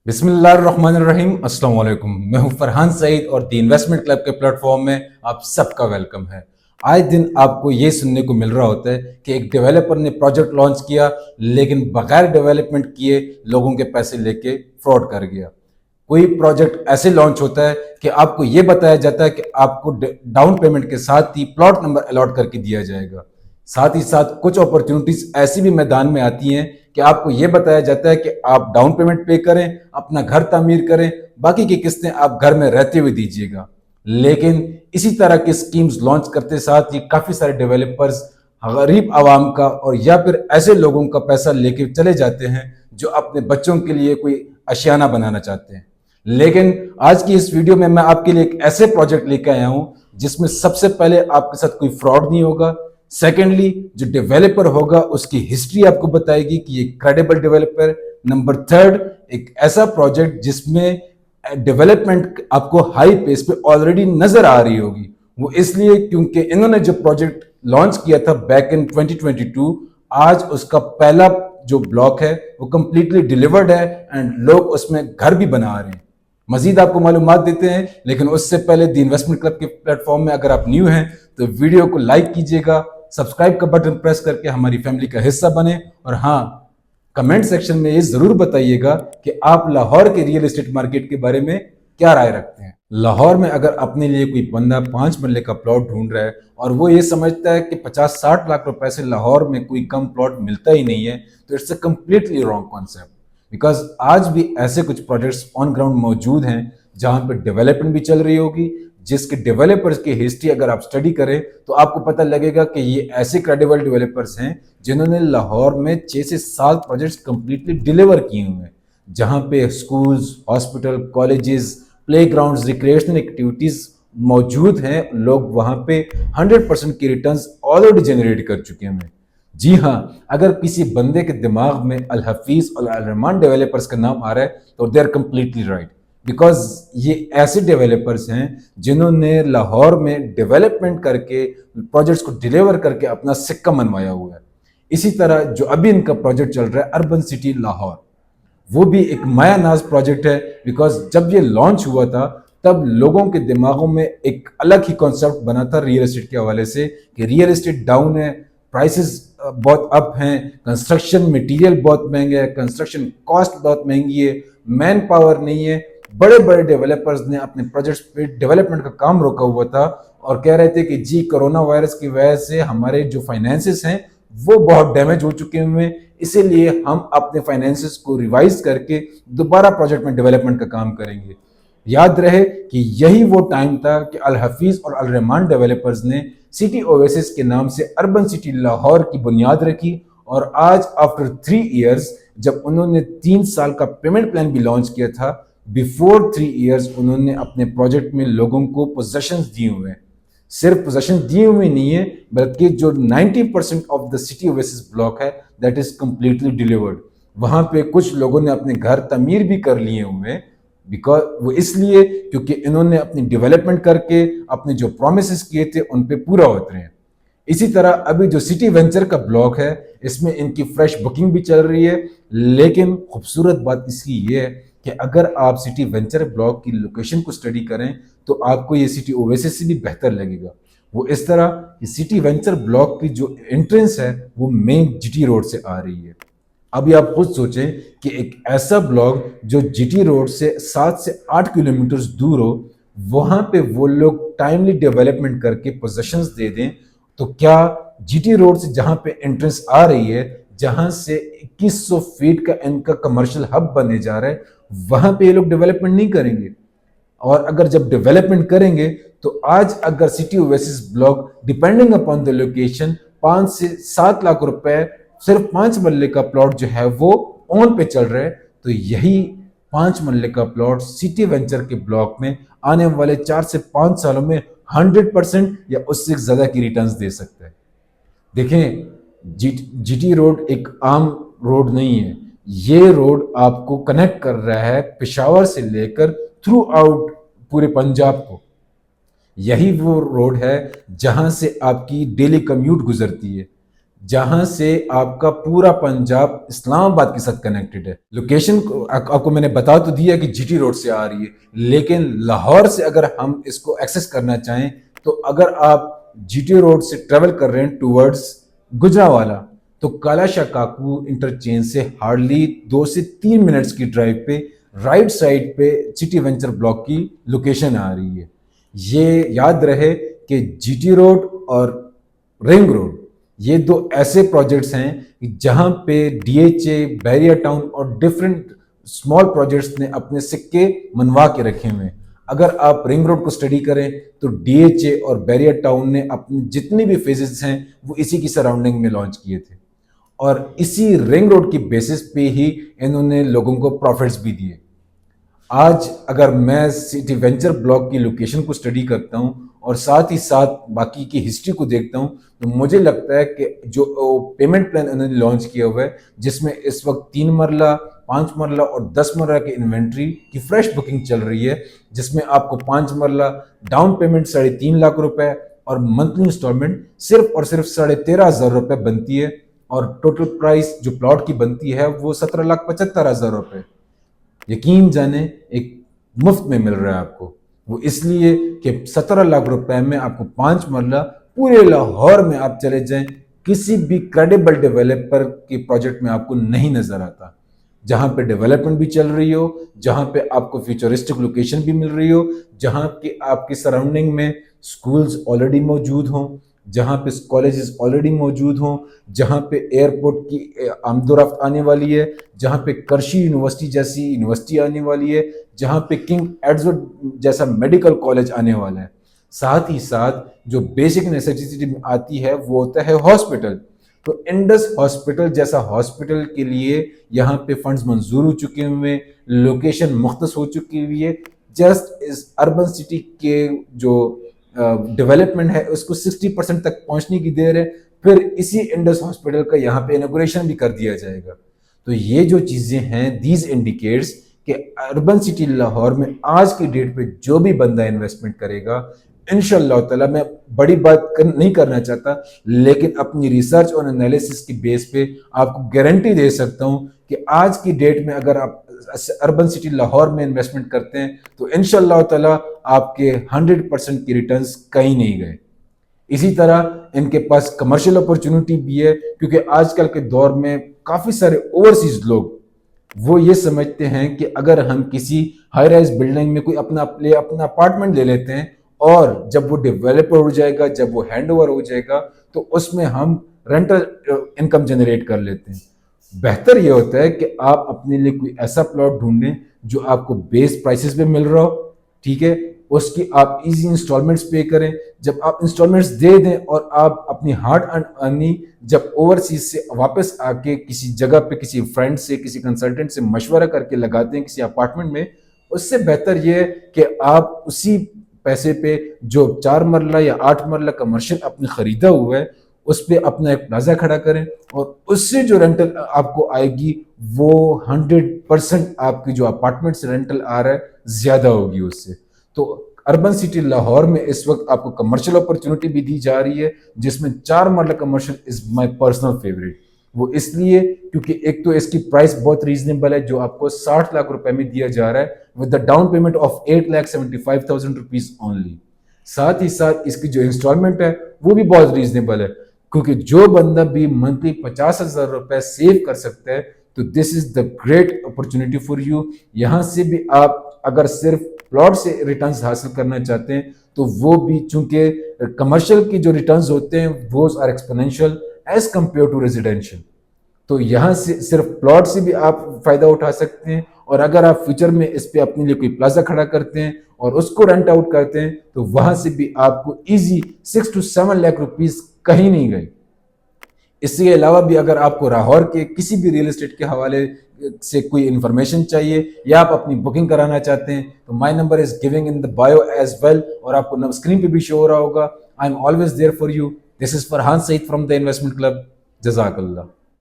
बिस्मिल्लाहिर्रहमानिर्रहीम। अस्सलाम वालेकुम। मैं हूं फरहान सईद और द इन्वेस्टमेंट क्लब के प्लेटफॉर्म में आप सबका वेलकम है। आए दिन आपको ये सुनने को मिल रहा होता है कि एक डेवलपर ने प्रोजेक्ट लॉन्च किया लेकिन बगैर डेवलपमेंट किए लोगों के पैसे लेके फ्रॉड कर गया। कोई प्रोजेक्ट ऐसे लॉन्च होता है कि आपको ये बताया जाता है कि आपको डाउन पेमेंट के साथ ही प्लॉट नंबर अलॉट करके दिया जाएगा। साथ ही साथ कुछ अपॉर्चुनिटीज ऐसी भी मैदान में आती हैं कि आपको यह बताया जाता है कि आप डाउन पेमेंट पे करें, अपना घर तामीर करें, बाकी की किस्तें आप घर में रहते हुए दीजिएगा। लेकिन इसी तरह की स्कीम्स लॉन्च करते साथ ही काफी सारे डेवलपर्स गरीब आवाम का और या फिर ऐसे लोगों का पैसा लेके चले जाते हैं जो अपने बच्चों के लिए कोई आशियाना बनाना चाहते हैं। लेकिन आज की इस वीडियो में मैं आपके लिए एक ऐसे प्रोजेक्ट लेकर आया हूं जिसमें सबसे पहले आपके साथ कोई फ्रॉड नहीं होगा। सेकेंडली, जो डेवलपर होगा उसकी हिस्ट्री आपको बताएगी कि ये क्रेडिबल डेवलपर। नंबर थर्ड, एक ऐसा प्रोजेक्ट जिसमें डेवलपमेंट आपको हाई पेस पे ऑलरेडी नजर आ रही होगी। वो इसलिए क्योंकि इन्होंने जो प्रोजेक्ट लॉन्च किया था बैक इन 2022, आज उसका पहला जो ब्लॉक है वो कंप्लीटली डिलीवर्ड है एंड लोग उसमें घर भी बना रहे हैं। मजीद आपको मालूमात देते हैं, लेकिन उससे पहले द इन्वेस्टमेंट क्लब के प्लेटफॉर्म में अगर आप न्यू हैं तो वीडियो को लाइक कीजिएगा, सब्सक्राइब का बटन प्रेस करके हमारी फैमिली का हिस्सा बने, और हाँ, कमेंट सेक्शन में ये जरूर बताइएगा कि आप लाहौर के रियल एस्टेट मार्केट के बारे में क्या राय रखते हैं। लाहौर में अगर अपने लिए कोई बंदा 5 मरले का प्लॉट ढूंढ रहा है और वो ये समझता है कि 50-60 लाख रुपए से लाहौर में कोई कम प्लॉट मिलता ही नहीं है, तो it's a completely wrong concept. Because आज भी ऐसे कुछ प्रोजेक्ट्स ऑन ग्राउंड मौजूद हैं जहां पे डेवलपमेंट भी चल रही होगी, जिसके डेवलपर्स की हिस्ट्री अगर आप स्टडी करें तो आपको पता लगेगा कि ये ऐसे क्रेडिबल डेवलपर्स हैं जिन्होंने लाहौर में 6 से 7 प्रोजेक्ट्स कंप्लीटली डिलीवर किए हुए हैं, जहां पे schools, hospital, colleges, playgrounds, recreational activities मौजूद हैं। लोग वहां पे 100% की रिटर्न्स ऑलरेडी जनरेट कर चुके हैं। जी हाँ, अगर किसी बंदे के दिमाग में अल हफीज और अल रहमान डेवलपर्स का नाम आ रहा है तो they are completely right. Because ये ऐसे डेवलपर्स हैं जिन्होंने लाहौर में डेवलपमेंट करके प्रोजेक्ट्स को डिलीवर करके अपना सिक्का मनवाया हुआ है। इसी तरह जो अभी इनका प्रोजेक्ट चल रहा है अर्बन सिटी लाहौर, वो भी एक माया नाज प्रोजेक्ट है। बिकॉज जब ये लॉन्च हुआ था तब लोगों के दिमागों में एक अलग ही कॉन्सेप्ट बना था रियल एस्टेट के हवाले से कि रियल एस्टेट डाउन है, प्राइसेस बहुत अप हैं, कंस्ट्रक्शन मटेरियल बहुत महंगा है, कंस्ट्रक्शन कॉस्ट बहुत महंगी है, मैन पावर नहीं है। बड़े बड़े डेवलपर्स ने अपने प्रोजेक्ट्स पे डेवलपमेंट का काम रोका हुआ था और कह रहे थे कि जी कोरोना वायरस की वजह से हमारे जो फाइनेंसेस हैं वो बहुत डैमेज हो चुके हुए हैं, इसीलिए हम अपने फाइनेंसेस को रिवाइज करके दोबारा प्रोजेक्ट में डेवलपमेंट का काम करेंगे। याद रहे कि यही वो टाइम था कि अल हफीज और अल रहमान डेवलपर्स ने सिटी ओएसिस के नाम से अर्बन सिटी लाहौर की बुनियाद रखी, और आज आफ्टर 3 इयर्स जब उन्होंने 3 साल का पेमेंट प्लान भी लॉन्च किया था, बिफोर 3 इयर्स उन्होंने अपने प्रोजेक्ट में लोगों को पोजेशंस दिए हुए हैं। सिर्फ पोजेशन दिए हुए नहीं है बल्कि जो 90% of the city oasis block है दैट इज कंप्लीटली डिलीवर्ड। वहां पे कुछ लोगों ने अपने घर तमीर भी कर लिए हुए हैं, बिकॉज वो इसलिए क्योंकि इन्होंने अपनी डेवलपमेंट करके अपने जो प्रोमिस किए थे उन पे पूरा उतरे हैं। इसी तरह अभी जो सिटी वेंचर का ब्लॉक है इसमें इनकी फ्रेश बुकिंग भी चल रही है। लेकिन खूबसूरत बात इसकी ये है कि अगर आप सिटी वेंचर ब्लॉक की लोकेशन को स्टडी करें तो आपको ये सिटी ओवेसिस से भी बेहतर लगेगा। वो इस तरह कि सिटी वेंचर ब्लॉक की जो एंट्रेंस है वो मेन जीटी रोड से आ रही है। अभी आप खुद सोचें कि एक ऐसा ब्लॉक जो जीटी रोड से 7 से 8 किलोमीटर दूर हो, वहां पे वो लोग टाइमली डेवलपमेंट करके पोजेशंस दे दें, तो क्या जीटी रोड से जहां पे एंट्रेंस आ रही है, जहां से 2100 फीट का इनका कमर्शियल हब बने जा रहा है, वहां पे ये लोग डेवलपमेंट नहीं करेंगे? और अगर जब डेवलपमेंट करेंगे तो आज अगर city oasis block depending upon the location 5 से 7 लाख रुपए सिर्फ 5 मरले का प्लॉट जो है वो ऑन पे चल रहा है, तो यही 5 मरले का प्लॉट सिटी वेंचर के ब्लॉक में आने वाले 4 से 5 सालों में 100% या उससे ज्यादा की रिटर्न्स दे सकता है। देखें, जीटी रोड एक आम रोड नहीं है। ये रोड आपको कनेक्ट कर रहा है पेशावर से लेकर थ्रू आउट पूरे पंजाब को। यही वो रोड है जहां से आपकी डेली कम्यूट गुजरती है। जहां से आपका पूरा पंजाब इस्लामाबाद के साथ कनेक्टेड है। लोकेशन आपको मैंने बता तो दिया कि जीटी रोड से आ रही है, लेकिन लाहौर से अगर हम इसको एक्सेस करना चाहें तो अगर आप जीटी रोड से ट्रेवल कर रहे हैं टूवर्ड्स गुजरावाला, तो काला शाह काकू इंटरचेंज से हार्डली 2 से 3 मिनट्स की ड्राइव पे राइट साइड पे सिटी वेंचर ब्लॉक की लोकेशन आ रही है। ये याद रहे कि जीटी रोड और रिंग रोड ये दो ऐसे प्रोजेक्ट्स हैं जहां पे डीएचए, बैरियर टाउन और डिफरेंट स्मॉल प्रोजेक्ट्स ने अपने सिक्के मनवा के रखे हुए हैं। अगर आप रिंग रोड को स्टडी करें तो डीएचए और बैरियर टाउन ने अपने जितने भी फेजेस हैं वो इसी की सराउंडिंग में लॉन्च किए थे, और इसी रिंग रोड की बेसिस पे ही इन्होंने लोगों को प्रॉफिट्स भी दिए। आज अगर मैं सिटी वेंचर ब्लॉक की लोकेशन को स्टडी करता हूं और साथ ही साथ बाकी की हिस्ट्री को देखता हूं, तो मुझे लगता है कि जो पेमेंट प्लान उन्होंने लॉन्च किया हुआ है, जिसमें इस वक्त 3 मरला, 5 मरला और 10 मरला की इन्वेंट्री की फ्रेश बुकिंग चल रही है, जिसमें आपको 5 मरला डाउन पेमेंट 3.5 लाख रुपए और मंथली इंस्टॉलमेंट सिर्फ और सिर्फ 13,500 रुपए बनती है, और टोटल प्राइस जो प्लॉट की बनती है वो 17,75,000 रुपए। यकीन जाने एक मुफ्त में मिल रहा है आपको, वो इसलिए कि 17 लाख रुपए में आपको 5 मरला पूरे लाहौर में आप चले जाएं, किसी भी क्रेडिबल डेवलपर के प्रोजेक्ट में आपको नहीं नजर आता, जहां पे डेवलपमेंट भी चल रही हो, जहां पे आपको फ्यूचरिस्टिक लोकेशन भी मिल रही हो, जहां की आपकी सराउंडिंग में स्कूल्स ऑलरेडी मौजूद हों, जहां पे कॉलेजेस ऑलरेडी मौजूद हों, जहां पे एयरपोर्ट की आमदोरफ्त आने वाली है, जहां पे करशी यूनिवर्सिटी जैसी यूनिवर्सिटी आने वाली है, जहां पे किंग एडवर्ड जैसा मेडिकल कॉलेज आने वाला है। साथ ही साथ जो बेसिक नेसेसिटी में आती है वो होता है हॉस्पिटल। तो इंडस हॉस्पिटल जैसा हॉस्पिटल के लिए यहाँ पे फंड्स मंजूर हो चुके हुए, लोकेशन मुख्तस हो चुकी हुई है। जस्ट इस अर्बन सिटी के जो डेवलपमेंट है उसको 60% तक पहुंचने की देर है, फिर इसी इंडस हॉस्पिटल का यहाँ पे इनॉग्रेशन भी कर दिया जाएगा। तो ये जो चीजें हैं, दीज इंडिकेट्स कि अर्बन सिटी लाहौर में आज की डेट पे जो भी बंदा इन्वेस्टमेंट करेगा, इंशाल्लाह ताला, मैं बड़ी बात नहीं करना चाहता, लेकिन अपनी रिसर्च और एनालिसिस की बेस पे आपको गारंटी दे सकता हूं कि आज की डेट में अगर आप अर्बन सिटी लाहौर में इन्वेस्टमेंट करते हैं तो इंशाल्लाह ताला आपके 100% की रिटर्न्स कहीं नहीं गए। इसी तरह इनके पास कमर्शियल अपॉर्चुनिटी भी है, क्योंकि आजकल के दौर में काफी सारे ओवरसीज लोग वो ये समझते हैं कि अगर हम किसी हाई राइज बिल्डिंग में कोई अपना अपार्टमेंट ले लेते हैं और जब वो डेवलप हो जाएगा, जब वो हैंड ओवर हो जाएगा, तो उसमें हम रेंटल इनकम जनरेट कर लेते हैं। बेहतर ये होता है कि आप अपने लिए कोई ऐसा प्लॉट ढूंढें जो आपको बेस प्राइसेस पे मिल रहा हो, ठीक है, उसकी आप इजी इंस्टॉलमेंट्स पे करें। जब आप इंस्टॉलमेंट्स दे दें और आप अपनी हार्ड अर्निंग जब ओवरसीज से वापस आके किसी जगह पे किसी फ्रेंड से, किसी कंसल्टेंट से मशवरा करके लगाते हैं किसी अपार्टमेंट में, उससे बेहतर ये है कि आप उसी पैसे पे जो 4 मरला या 8 मरला कमर्शियल आपने खरीदा हुआ है उस पर अपना एक प्लाजा खड़ा करें, और उससे जो रेंटल आपको आएगी वो 100% आपकी जो अपार्टमेंट से रेंटल आ रहा है ज्यादा होगी उससे। तो अर्बन सिटी लाहौर में इस वक्त आपको कमर्शियल अपॉर्चुनिटी भी दी जा रही है, जिसमें 4 मरला commercial is my personal favourite. वो इसलिए क्योंकि एक तो इसकी प्राइस बहुत रीजनेबल है, जो आपको 60 लाख रुपए में दिया जा रहा है with the down payment of 8,75,000 rupees only. साथ ही साथ इसकी जो इंस्टॉलमेंट है वो भी बहुत रीजनेबल है, क्योंकि जो बंदा भी मंथली 50,000 रुपए सेव कर सकता है, तो this is the great opportunity for you. यहां से भी आप अगर सिर्फ प्लॉट से रिटर्न्स हासिल करना चाहते हैं तो वो भी, चूंकि कमर्शियल की जो रिटर्न्स होते हैं वो are exponential as compare to residential, तो यहां से सिर्फ प्लॉट से भी आप फायदा उठा सकते हैं। और अगर आप फ्यूचर में इस पे अपने लिए कोई प्लाजा खड़ा करते हैं और उसको रेंट आउट करते हैं तो वहां से भी आपको इजी 6 to 7 लाख रुपीस कहीं नहीं गए। इसके अलावा भी अगर आपको लाहौर के किसी भी रियल एस्टेट के हवाले से कोई इंफॉर्मेशन चाहिए या आप अपनी बुकिंग कराना चाहते हैं तो my number is giving in the bio as well, और आपको स्क्रीन पे भी शो हो रहा होगा। I am always there for you. This is Farhan Saeed from the investment club. जज़ाकल्लाह।